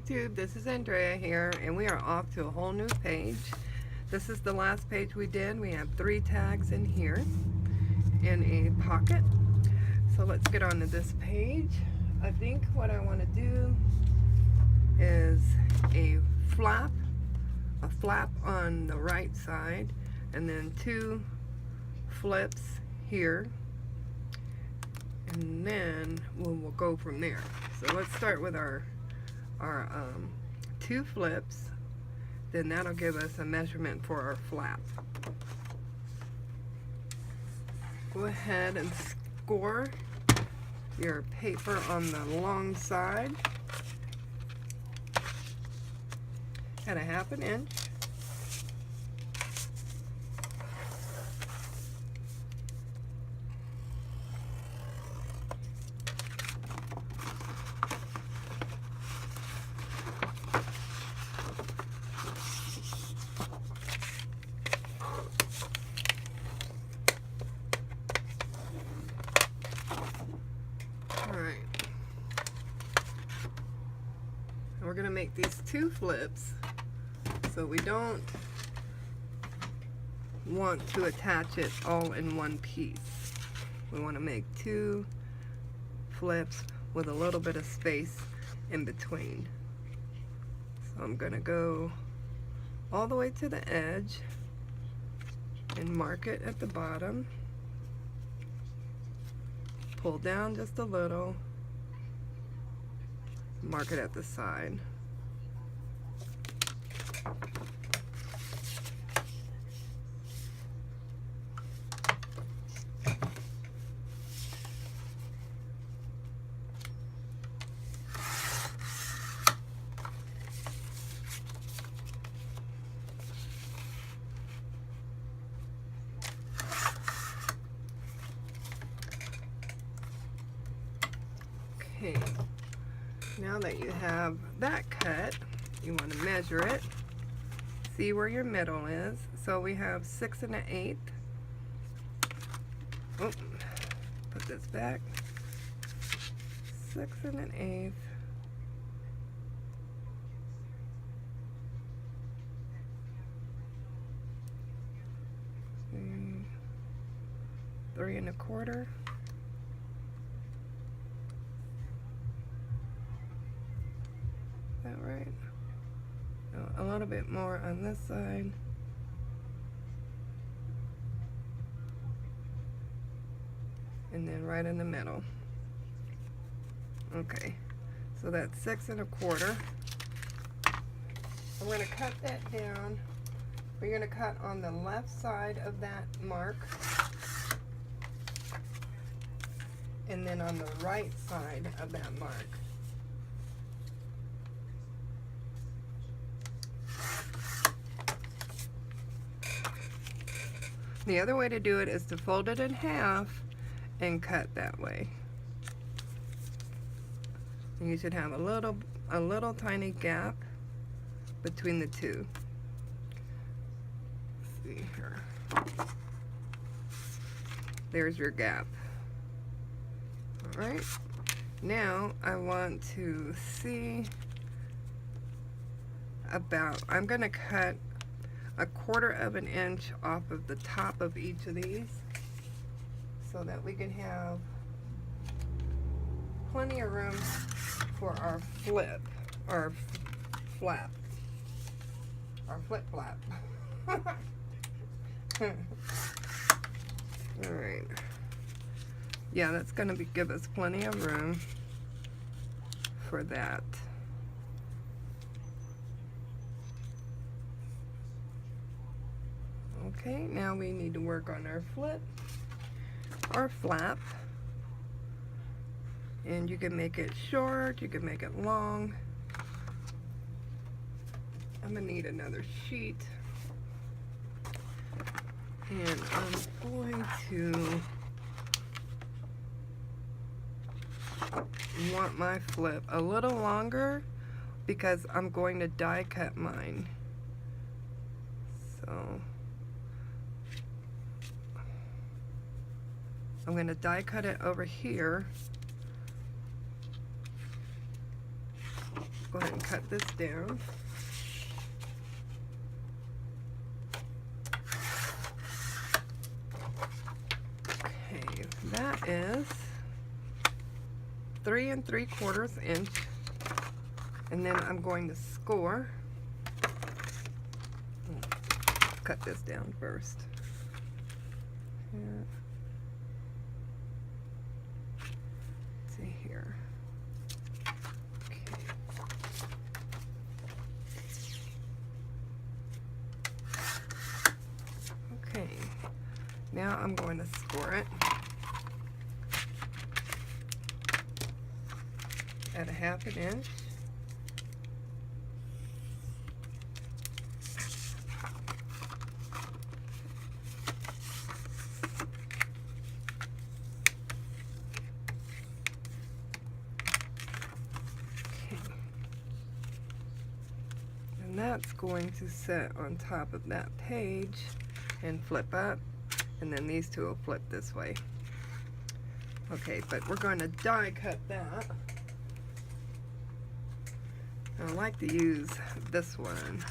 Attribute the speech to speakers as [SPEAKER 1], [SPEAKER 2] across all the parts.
[SPEAKER 1] YouTube, this is Andrea here, and we are off to a whole new page. This is the last page we did. We have 3 tags in here in a pocket. So let's get on to this page. I think what I want to do is a flap on the right side, and then 2 flips here, and then we'll go from there. So let's start with our 2 flips, then that'll give us a measurement for our flap. Go ahead and score your paper on the long side at a 1/2 inch. We're going to make these 2 flips, so we don't want to attach it all in one piece. We want to make 2 flips with a little bit of space in between. So I'm going to go all the way to the edge and mark it at the bottom. Pull down just a little. Mark it at the side. Okay. Now that you have that cut, you want to measure it, see where your middle is. So we have 6 1/8. Oh, put this back. 6 1/8. And 3 1/4. That right? No, a little bit more on this side. And then right in the middle. Okay, so that's 6 1/4. I'm going to cut that down. We're going to cut on the left side of that mark, and then on the right side of that mark. The other way to do it is to fold it in half and cut that way. And you should have a little tiny gap between the 2. Let's see here. There's your gap. All right. Now I want to see about, I'm going to cut 1/4 inch off of the top of each of these so that we can have plenty of room for our flip, or flap, our flip flap. Alright. Yeah, that's going to give us plenty of room for that. Okay, now we need to work on our flip, or flap. And you can make it short, you can make it long. I'm going to need another sheet. And I'm going to want my flip a little longer because I'm going to die cut mine. So I'm going to die cut it over here go ahead and cut this down. Okay, that is 3 3/4 inch, and then I'm going to score. Cut this down first. Here. Let's see here. Okay, now I'm going to score it at 1/2 inch. And that's going to sit on top of that page and flip up, and then these two will flip this way. Okay, but we're going to die cut that. I like to use this one.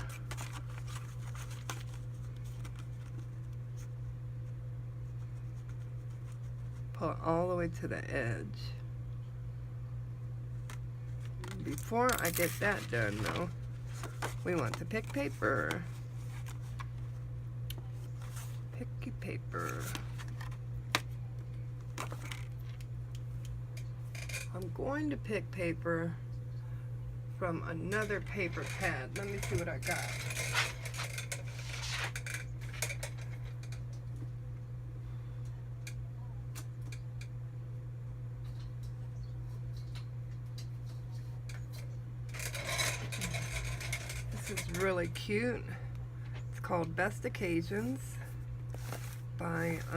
[SPEAKER 1] Pull it all the way to the edge. Before I get that done though, we want to pick paper. Picky paper. I'm going to pick paper from another paper pad. Let me see what I got. This is really cute. It's called Best Occasions by I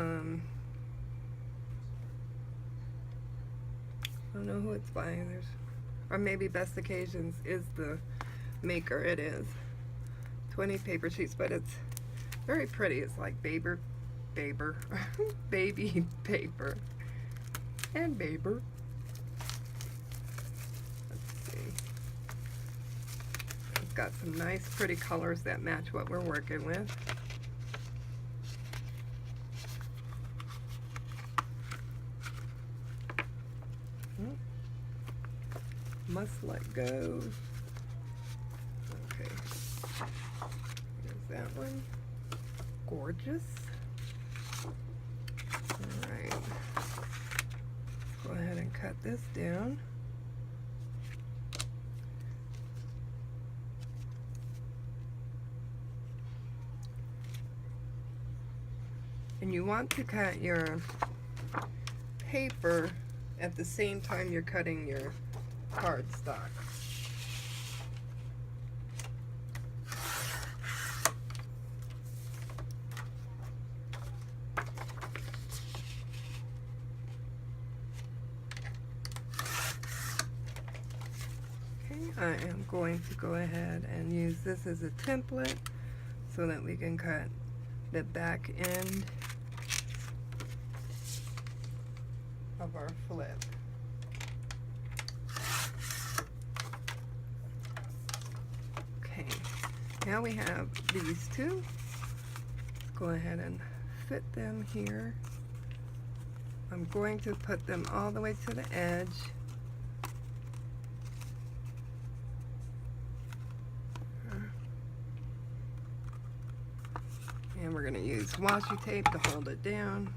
[SPEAKER 1] don't know who it's by. There's, or maybe Best Occasions is the maker. It is 20 paper sheets, but it's very pretty. It's like baby paper and baber. Let's see. It's got some nice pretty colors that match what we're working with. Must let go. Okay, there's that one. Gorgeous. All right, go ahead and cut this down. And you want to cut your paper at the same time you're cutting your cardstock. Okay, I am going to go ahead and use this as a template so that we can cut the back end of our flip. Now we have these two. Let's go ahead and fit them here. I'm going to put them all the way to the edge. And we're going to use washi tape to hold it down.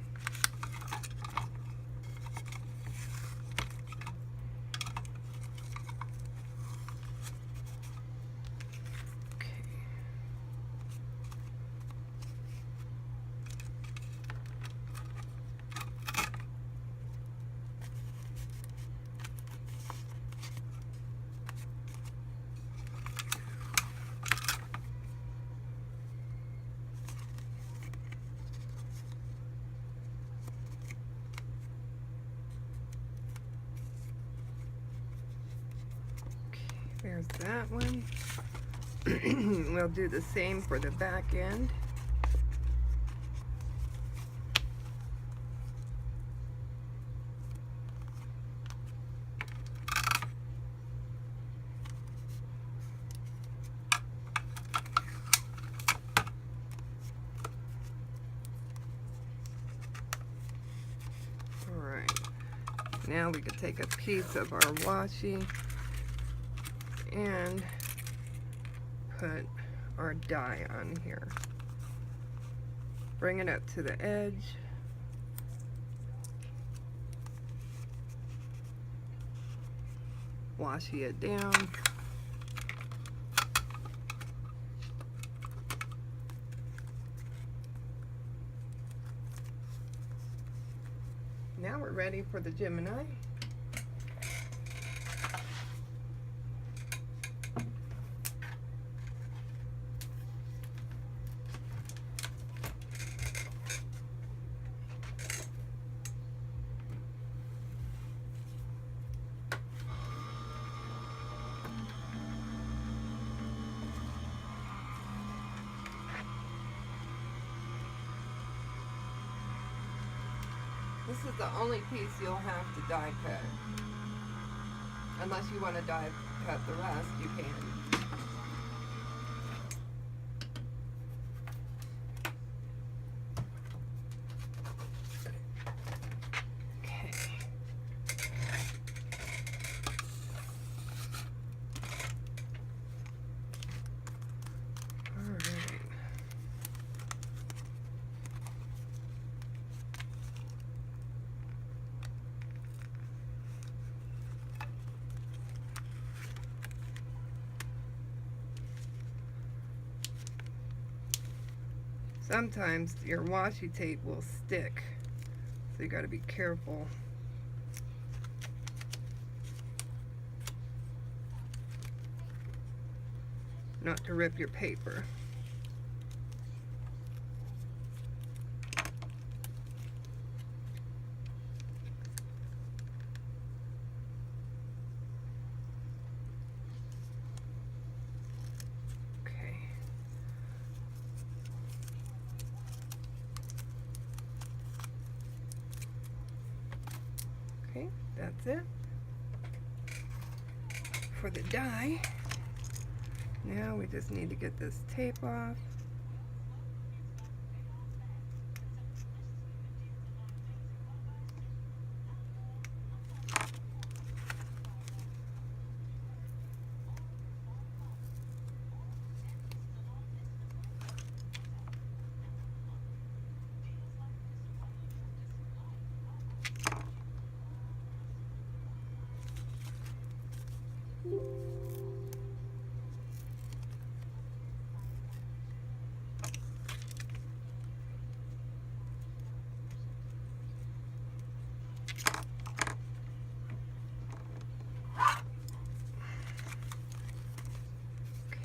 [SPEAKER 1] There's that one. We'll do the same for the back end. Now we could take a piece of our washi and put our die on here. Bring it up to the edge. Washi it down. Now we're ready for the Gemini. This is the only piece you'll have to die cut. Unless you want to die cut the rest, you can. Okay. All right. Sometimes your washi tape will stick, so you got to be careful. Not to rip your paper. Okay, that's it for the die. Now we just need to get this tape off.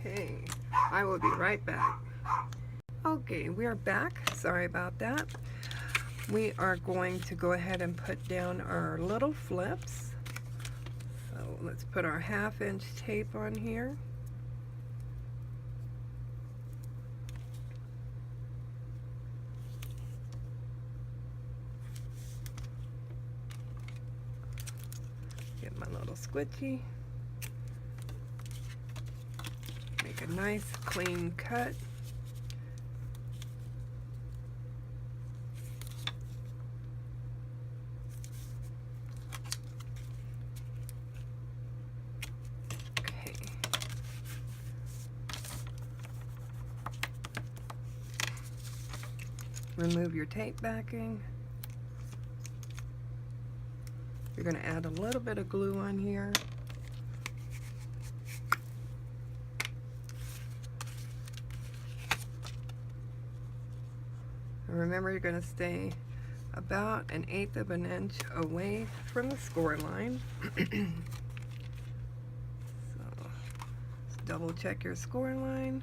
[SPEAKER 1] Okay, I will be right back. Okay, we are back. Sorry about that. We are going to go ahead and put down our little flips. So let's put our 1/2 inch tape on here. Get my little squidgy. Make a nice clean cut. Okay. Remove your tape backing. You're going to add a little bit of glue on here. Remember, you're going to stay about 1/8 of an inch away from the score line. So, double check your score line.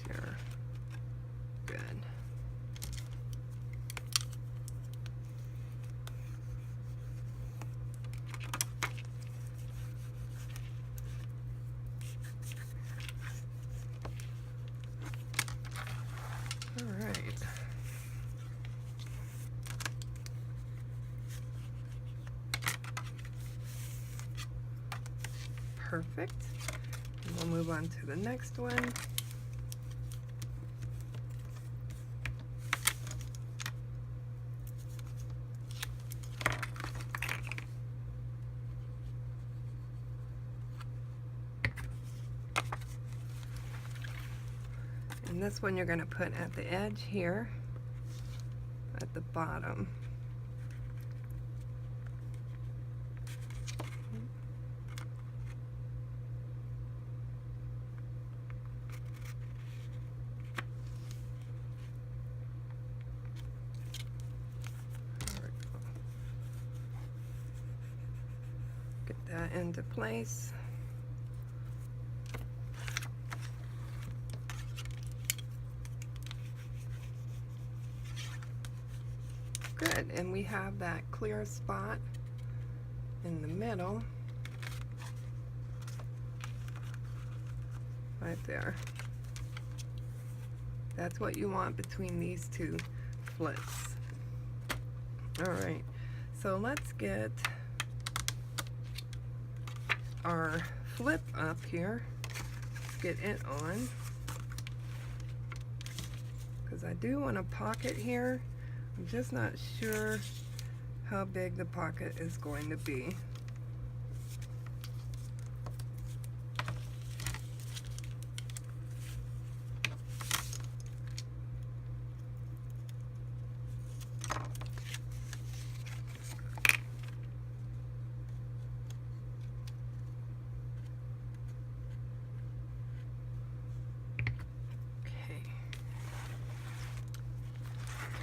[SPEAKER 1] Sure. Good. Perfect. And we'll move on to the next one. this one you're going to put at the edge here, at the bottom. Get that into place. Good, and we have that clear spot in the middle, right there. That's what you want between these two flips. All right, so let's get our flip up here. Get it on, because I do want a pocket here. I'm just not sure how big the pocket is going to be.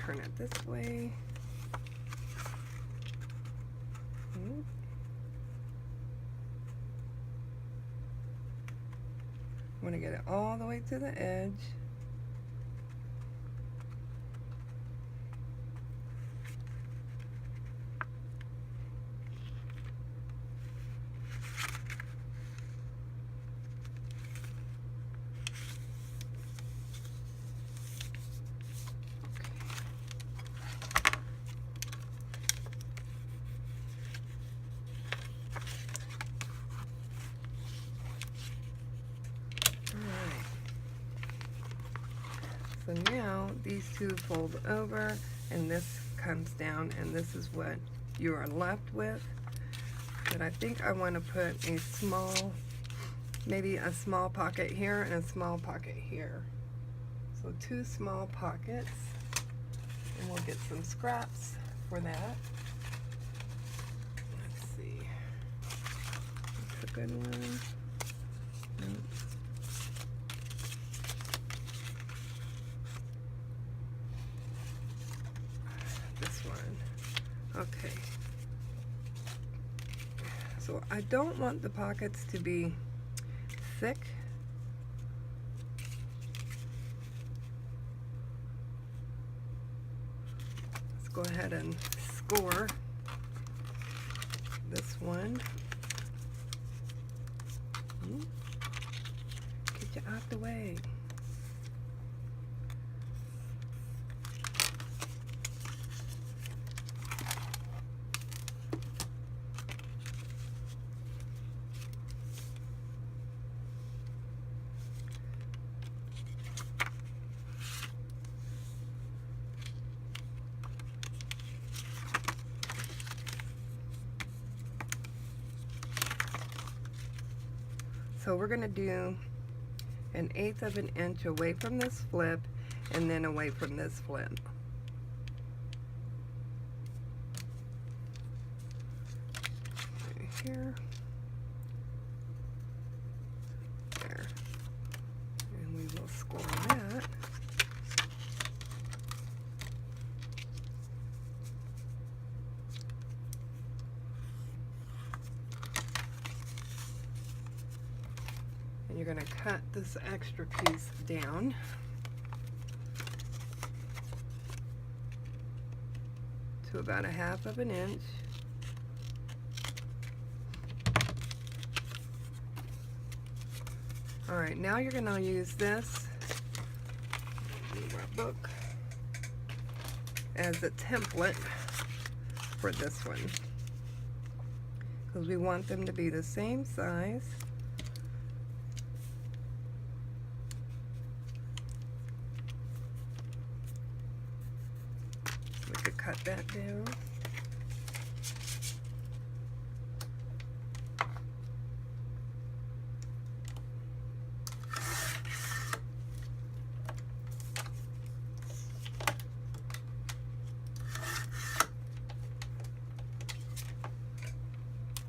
[SPEAKER 1] Turn it this way. I want to get it all the way to the edge. So now these two fold over and this comes down, and this is what you are left with. But I think I want to put a small, maybe a small pocket here and a small pocket here. So 2 small pockets, and we'll get some scraps for that. Let's see. That's a good one. This one. Okay. So I don't want the pockets to be thick. Let's go ahead and score this one. Get you out the way. So we're going to do 1/8 of an inch away from this flip and then away from this flip. Right here. There. And we will score that. And you're going to cut this extra piece down. To about 1/2 of an inch. All right, now you're going to use this, my book, as a template for this one, because we want them to be the same size. We could cut that down.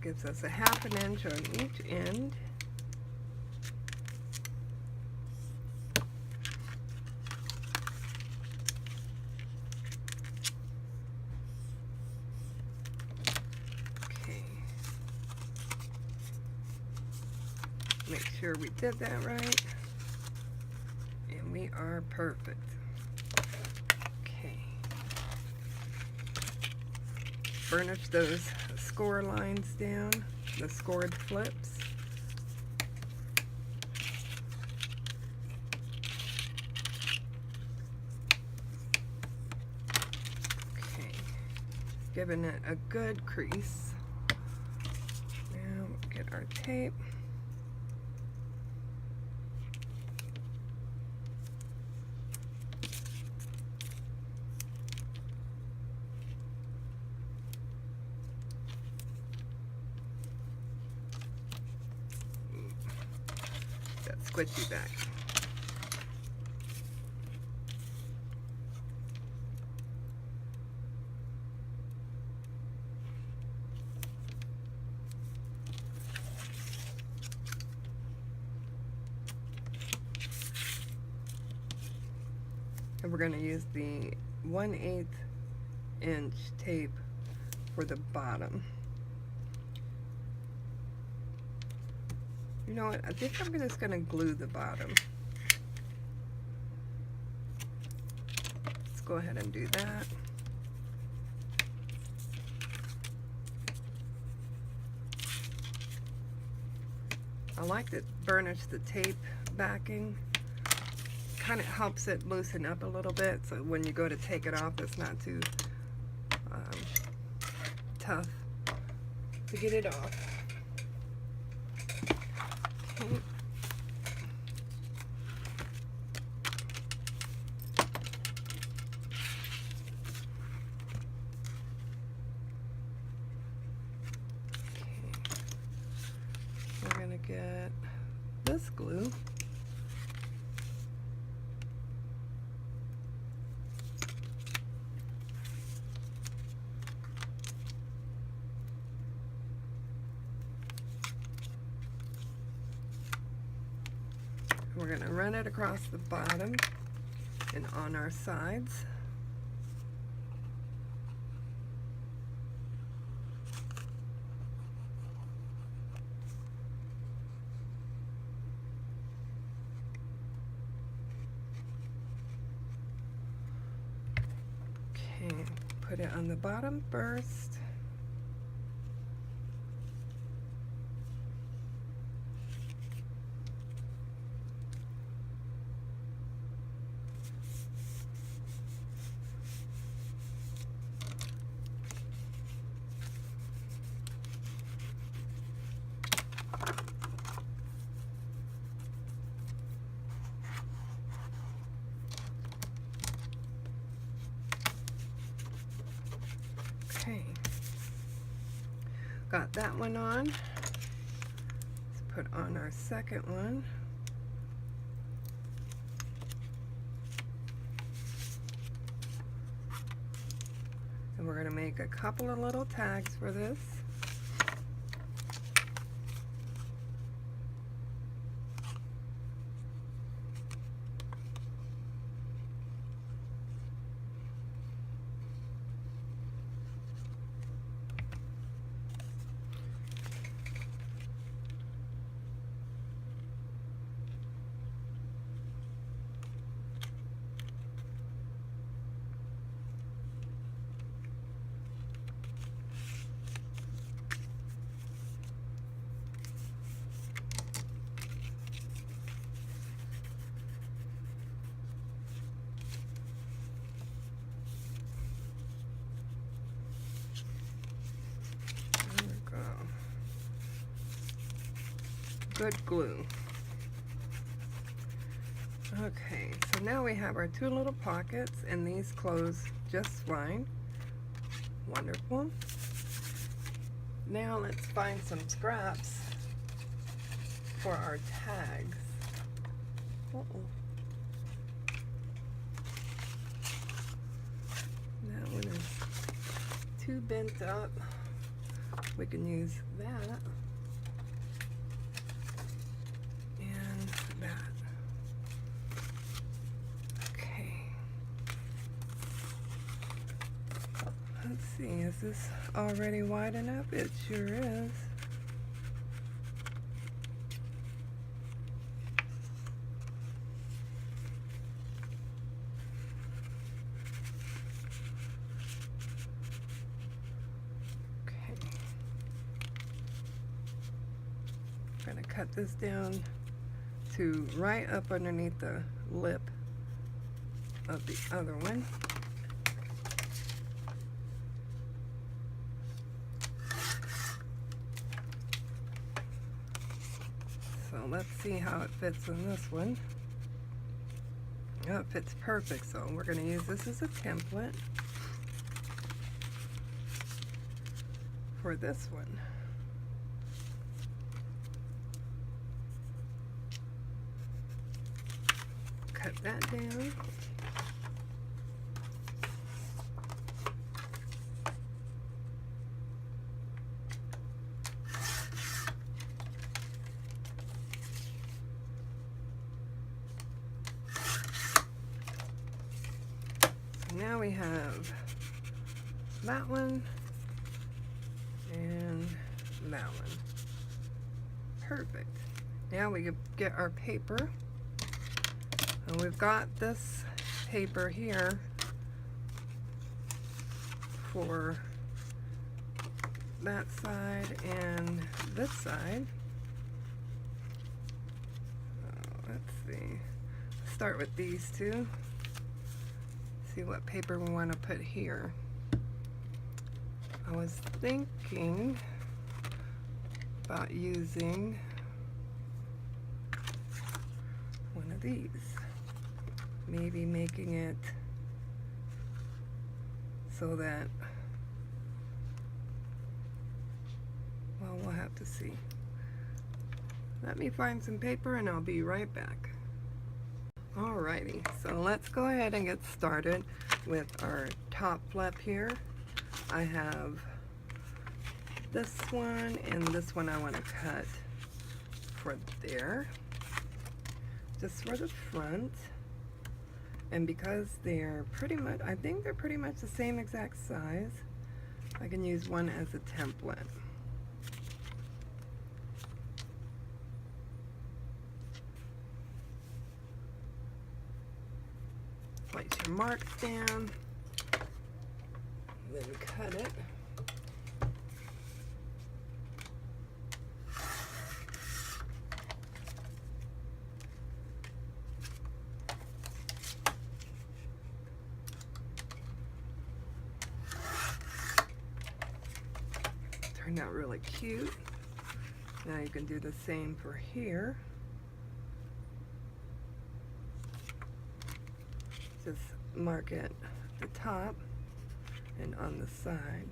[SPEAKER 1] Gives us a 1/2 inch on each end. Okay. Make sure we did that right. And we are perfect. Okay. Burnish those score lines down, the scored flips. Okay. Giving it a good crease. Now get our tape. Squishy back. And we're going to use the 1/8 inch tape for the bottom. You know what? I think I'm just going to glue the bottom. Let's go ahead and do that. I like to burnish the tape backing. Kind of helps it loosen up a little bit, so when you go to take it off, it's not too tough to get it off. Okay. We're going to get this glue. We're going to run it across the bottom and on our sides. Okay, put it on the bottom first. Okay, got that one on. Let's put on our second one. And we're going to make a couple of little tags for this. Good glue. Okay, so now we have our two little pockets, and these close just fine. Wonderful. Now let's find some scraps for our tags. That one is too bent up. We can use that and that. Okay. Let's see, is this already wide enough? It sure is. I'm going to cut this down to right up underneath the lip of the other one. So let's see how it fits in this one. Oh, it fits perfect, so we're going to use this as a template for this one. Cut that down. So now we have that one and that one. Perfect. Now we get our paper. And we've got this paper here for that side and this side. Let's see. Start with these two. See what paper we want to put here. I was thinking about using one of these. Maybe making it so that, well, we'll have to see. Let me find some paper and I'll be right back. Alrighty, so let's go ahead and get started with our top flap here. I have this one and this one I want to cut for there, just for the front. And because they're pretty much, I think they're pretty much the same exact size, I can use one as a template. Place your marks down, then cut it. Turned out really cute. Now you can do the same for here. Just mark it at the top and on the side.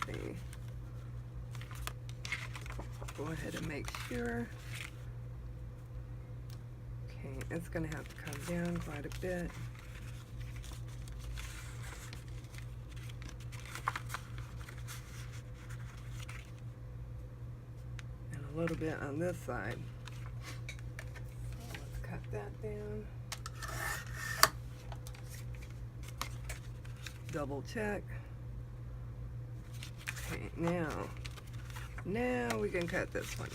[SPEAKER 1] Let's see. Go ahead and make sure. Okay, it's going to have to come down quite a bit. A little bit on this side. So let's cut that down. Double check. Okay, now we can cut this one.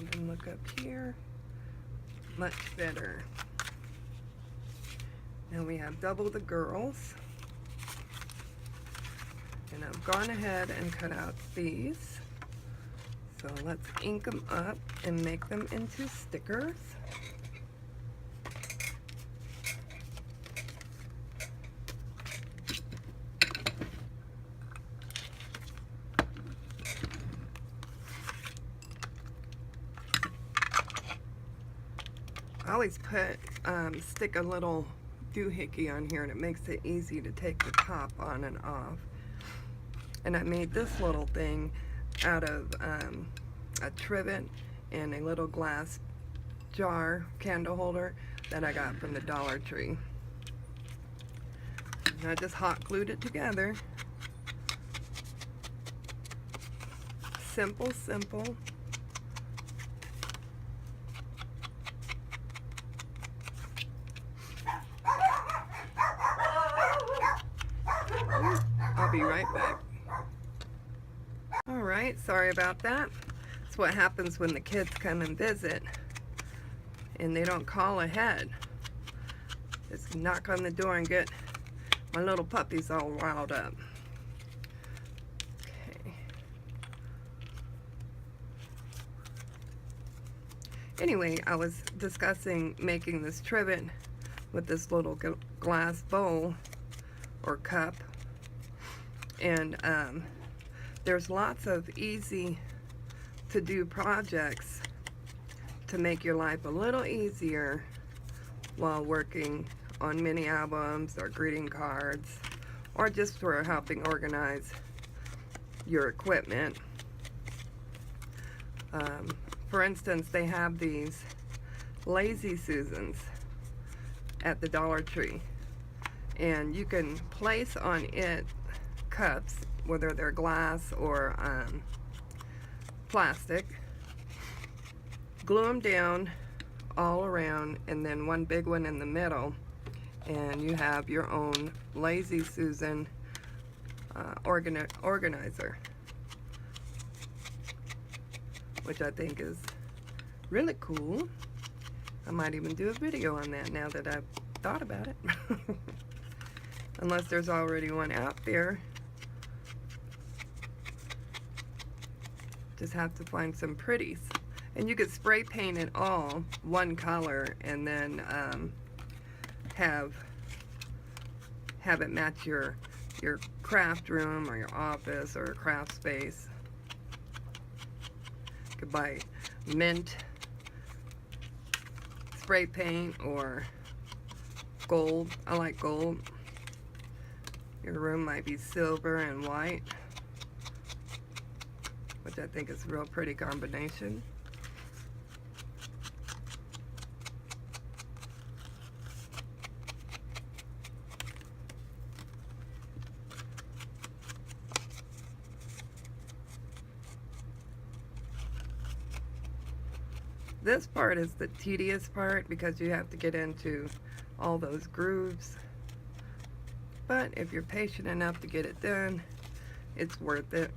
[SPEAKER 1] And look up here, much better. Now we have double the girls, and I've gone ahead and cut out these. So let's ink them up and make them into stickers. I always stick a little doohickey on here, and it makes it easy to take the top on and off. And I made this little thing out of a trivet and a little glass jar candle holder that I got from the Dollar Tree. And I just hot glued it together. Simple, simple. I'll be right back. Alright, sorry about that. That's what happens when the kids come and visit and they don't call ahead. Just knock on the door and get my little puppies all riled up. Okay. Anyway, I was discussing making this trivet with this little glass bowl or cup. And there's lots of easy to do projects to make your life a little easier while working on mini albums or greeting cards, or just for helping organize your equipment. For instance, they have these Lazy Susans at the Dollar Tree, and you can place on it cups, whether they're glass or plastic, glue them down all around, and then one big one in the middle, and you have your own Lazy Susan organizer, which I think is really cool. I might even do a video on that now that I've thought about it. Unless there's already one out there. Just have to find some pretties. And you could spray paint it all one color, and then have it match your craft room or your office or craft space. You could buy mint spray paint or gold. I like gold. Your room might be silver and white, which I think is a real pretty combination. This part is the tedious part because you have to get into all those grooves. But if you're patient enough to get it done, it's worth it.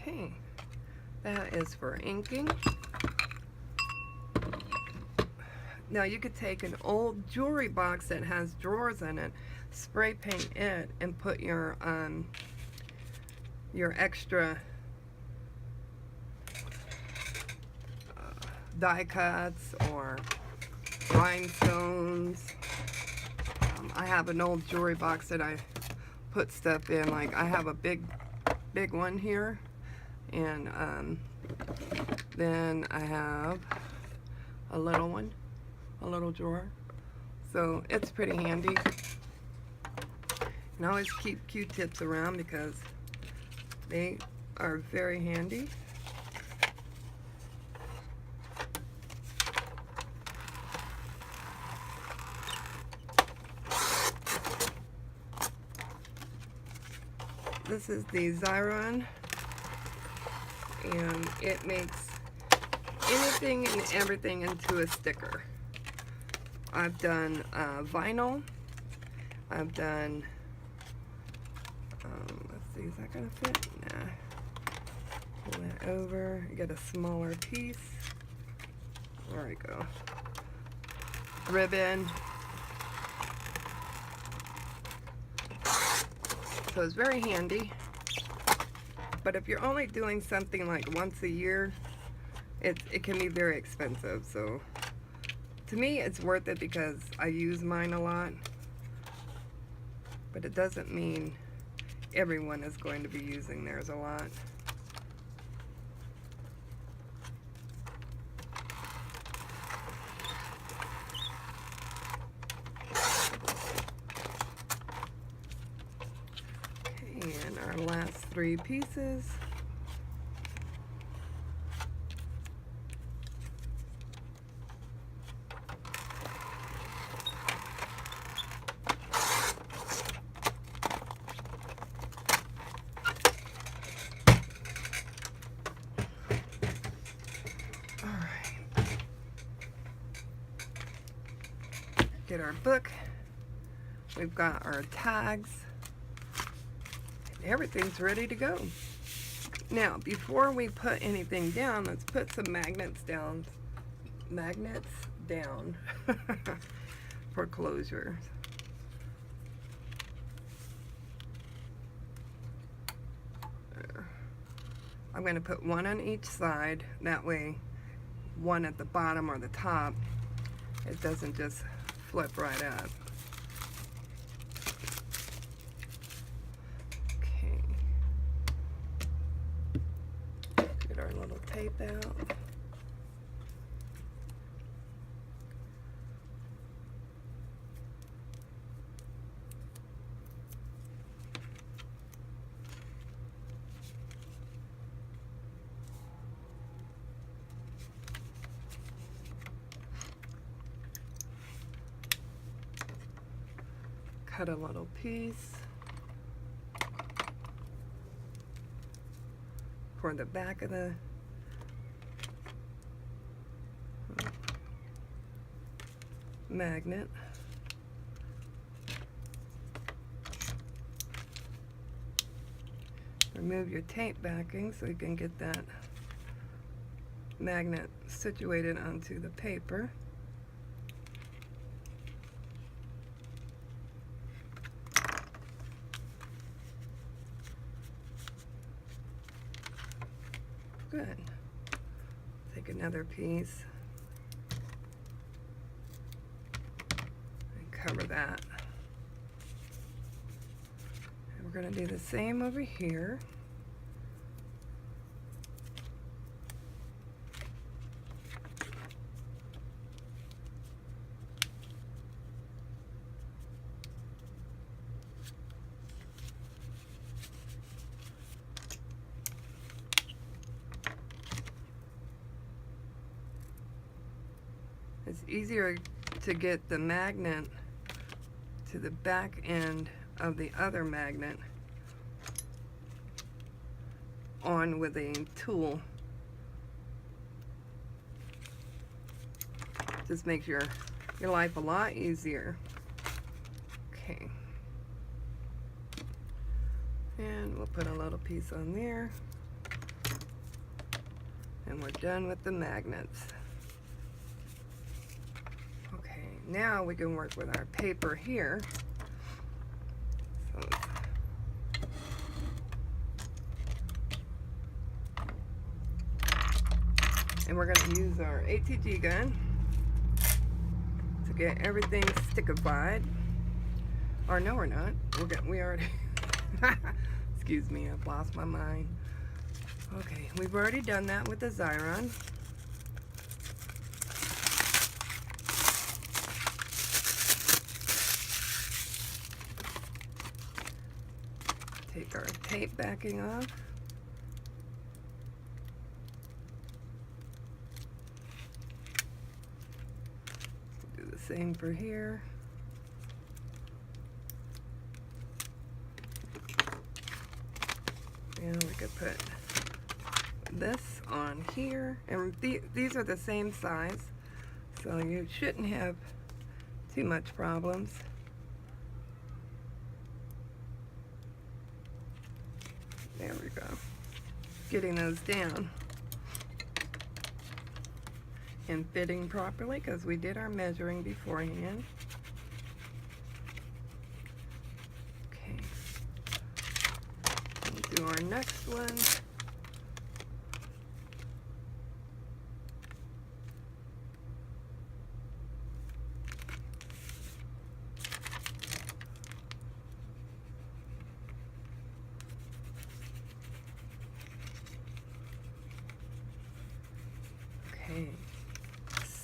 [SPEAKER 1] Okay, that is for inking. Now you could take an old jewelry box that has drawers in it, spray paint it, and put your extra die cuts or rhinestones. I have an old jewelry box that I put stuff in. Like I have a big one here. And then I have a little one, a little drawer. So it's pretty handy. And I always keep Q-tips around because they are very handy. This is the Xyron. And it makes anything and everything into a sticker. I've done vinyl. I've done, let's see, is that gonna fit? Nah. Pull that over, get a smaller piece. There we go. Ribbon. So it's very handy. But if you're only doing something like once a year, it can be very expensive. So to me, it's worth it because I use mine a lot. But it doesn't mean everyone is going to be using theirs a lot. Okay, and our last 3 pieces. Get our book. We've got our tags. Everything's ready to go. Now, before we put anything down, let's put some magnets down. Magnets down for closure. I'm going to put one on each side. That way, one at the bottom or the top, it doesn't just flip right up. Okay. Get our little tape out. Cut a little piece for the back of the magnet. Remove your tape backing so you can get that magnet situated onto the paper. Good. Take another piece and cover that. And we're going to do the same over here. It's easier to get the magnet to the back end of the other magnet on with a tool. Just makes your life a lot easier. Okay. And we'll put a little piece on there. And we're done with the magnets. Now we can work with our paper here. So, and we're going to use our ATG gun to get everything stickified. Or no, we're not. We already. Excuse me, I've lost my mind. Okay, we've already done that with the Xyron. Take our tape backing off. Do the same for here. And we could put this on here. And these are the same size, so you shouldn't have too much problems. There we go. Getting those down and fitting properly because we did our measuring beforehand. Okay. We'll do our our next one. Okay,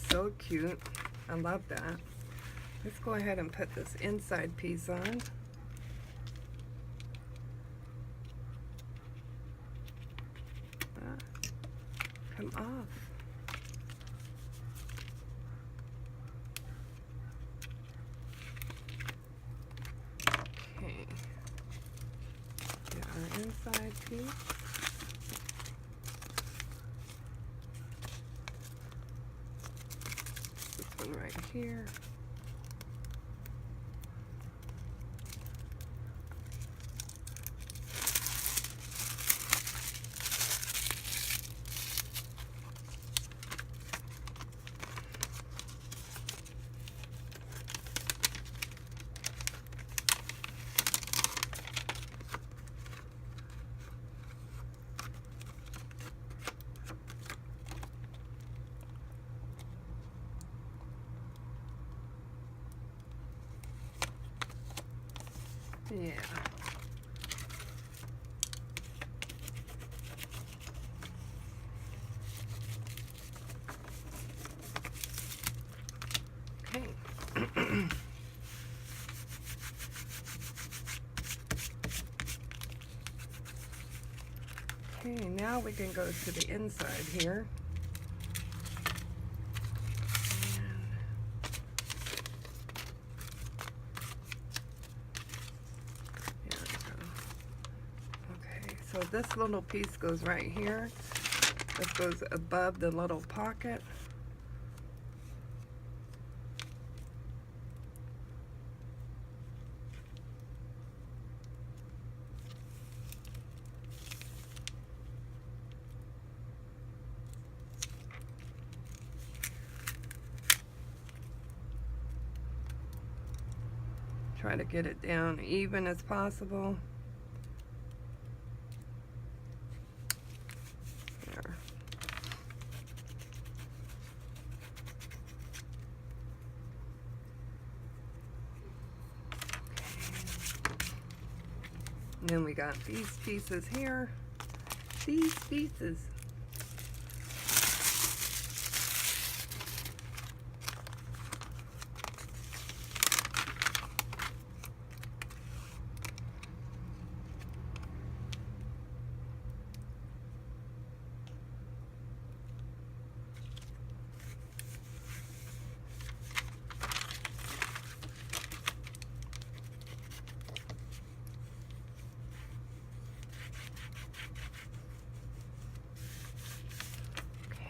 [SPEAKER 1] so cute. I love that. Let's go ahead and put this inside piece on. Come off. Okay. Get our inside piece. This one right here. Yeah. Okay. Okay, now we can go to the inside here. So this little piece goes right here. This goes above the little pocket. Try to get it down even as possible. And then we got these pieces here. These pieces.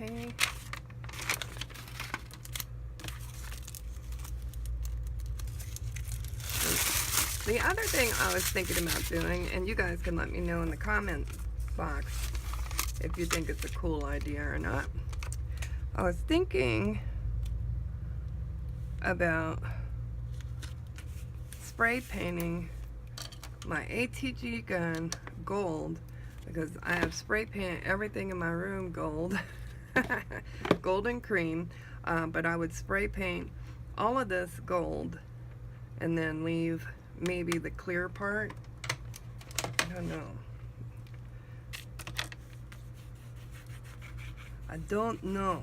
[SPEAKER 1] Okay. The other thing I was thinking about doing, and you guys can let me know in the comment box if you think it's a cool idea or not. I was thinking about spray painting my ATG gun gold, because I have spray painted everything in my room gold. Gold and cream, but I would spray paint all of this gold and then leave maybe the clear part. I don't know. I don't know.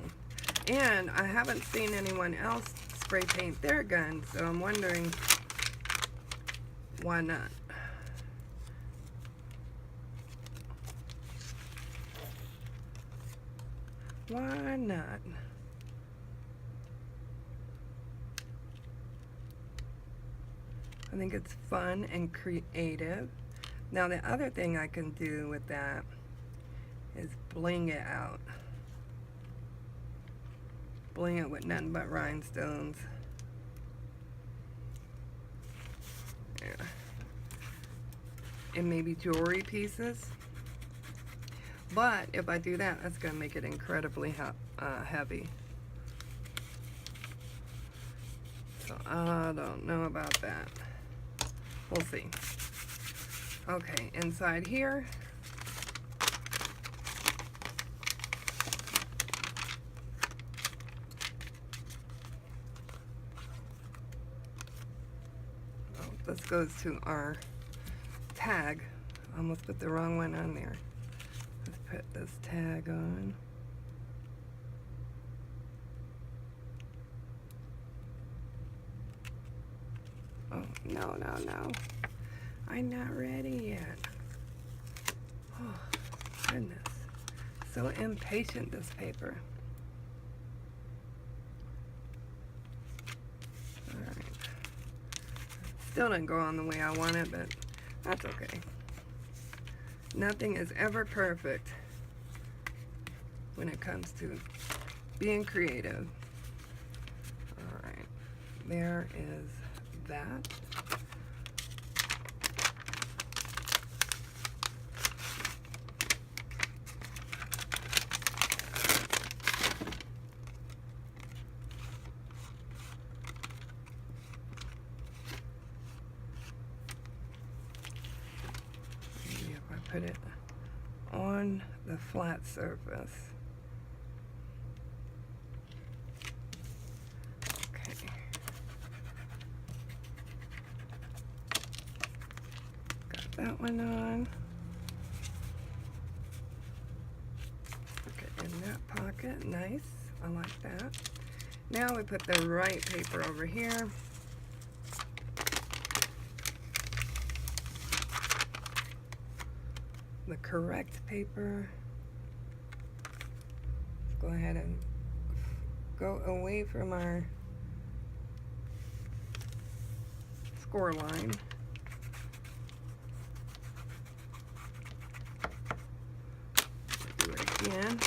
[SPEAKER 1] And I haven't seen anyone else spray paint their gun, so I'm wondering why not. Why not? I think it's fun and creative. Now the other thing I can do with that is bling it out. Bling it with nothing but rhinestones. Yeah. And maybe jewelry pieces. But if I do that, that's going to make it incredibly heavy. So I don't know about that. We'll see. Okay, inside here, this goes to our tag. Almost put the wrong one on there. Let's put this tag on. Oh, no, no, no. I'm not ready yet. Oh, goodness. So impatient, this paper. Alright. Still didn't go on the way I want it, but that's okay. Nothing is ever perfect when it comes to being creative. Alright. There is that. Maybe if I put it on the flat surface. That one on. Okay, in that pocket, nice. I like that. Now we put the right paper over here. The correct paper. Let's go ahead and go away from our score line. Again.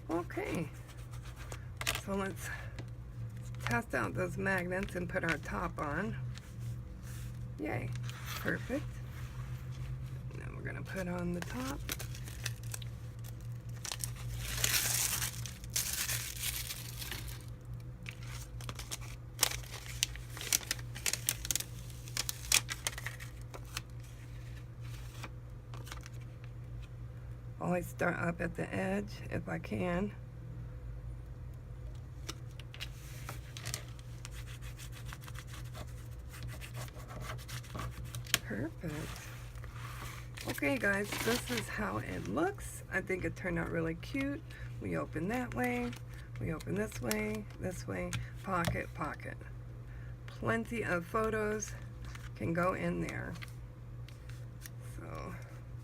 [SPEAKER 1] Okay, so let's test out those magnets and put our top on. Yay, perfect. Now we're going to put on the top. Always start up at the edge if I can. Perfect. Okay guys, this is how it looks. I think it turned out really cute. We open that way, we open this way, pocket, pocket. Plenty of photos can go in there. So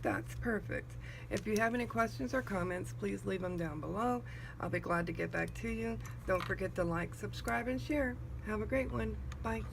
[SPEAKER 1] that's perfect. If you have any questions or comments, please leave them down below. I'll be glad to get back to you. Don't forget to like, subscribe, and share. Have a great one. Bye.